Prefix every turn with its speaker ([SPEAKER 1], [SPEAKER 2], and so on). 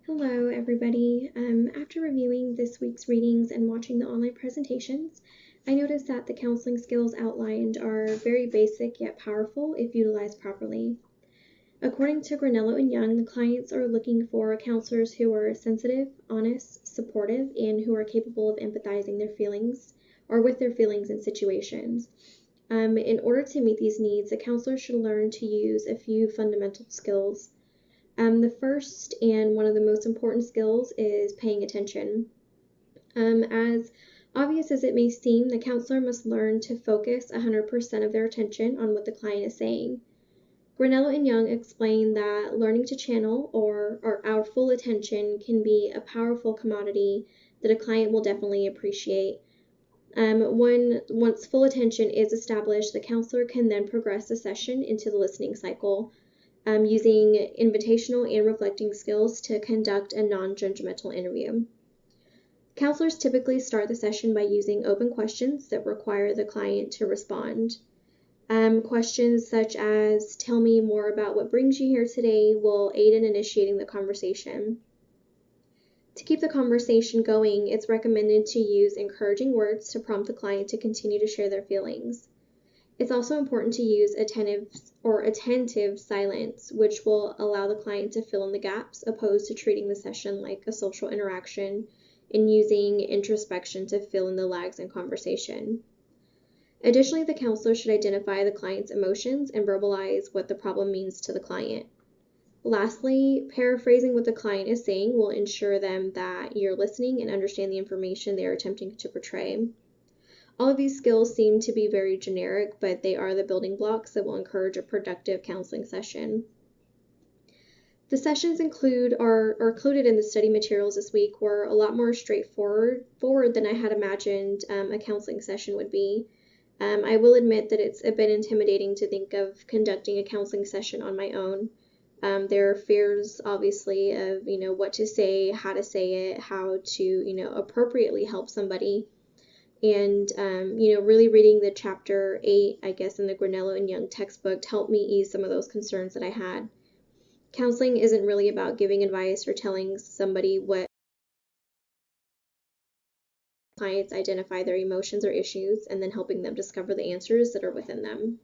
[SPEAKER 1] Hello, everybody. After reviewing this week's readings and watching the online presentations, I noticed that the counseling skills outlined are very basic yet powerful if utilized properly. According to Granello and Young, the clients are looking for counselors who are sensitive, honest, supportive, and who are capable of empathizing their feelings or with their feelings and situations. In order to meet these needs, a counselor should learn to use a few fundamental skills. The first and one of the most important skills is paying attention. As obvious as it may seem, the counselor must learn to focus 100% of their attention on what the client is saying. Granello and Young explain that learning to channel or our full attention can be a commodity that a client will definitely appreciate. Once full attention is established, the counselor can then progress the session into the listening cycle, using invitational and reflecting skills to conduct a non-judgmental interview. Counselors typically start the session by using open questions that require the client to respond. Questions such as, "Tell me more about what brings you here today," will aid in initiating the conversation. To keep the conversation going, it's recommended to use encouraging words to prompt the client to continue to share their feelings. It's also important to use attentive silence, which will allow the client to fill in the gaps, opposed to treating the session like a social interaction and using introspection to fill in the lags in conversation. Additionally, the counselor should identify the client's emotions and verbalize what the problem means to the client. Lastly, paraphrasing what the client is saying will ensure them that you're listening and understand the information they are attempting to portray. All of these skills seem to be very generic, but they are the building blocks that will encourage a productive counseling session. The sessions are included in the study materials this week were a lot more straightforward than I had imagined a counseling session would be. I will admit that it's a bit intimidating to think of conducting a counseling session on my own. There are fears, obviously, of what to say, how to say it, how to appropriately help somebody. And, really reading the chapter 8, I guess, in the Granello and Young textbook helped me ease some of those concerns that I had. Counseling isn't really about giving advice or telling somebody what clients identify their emotions or issues and then helping them discover the answers that are within them.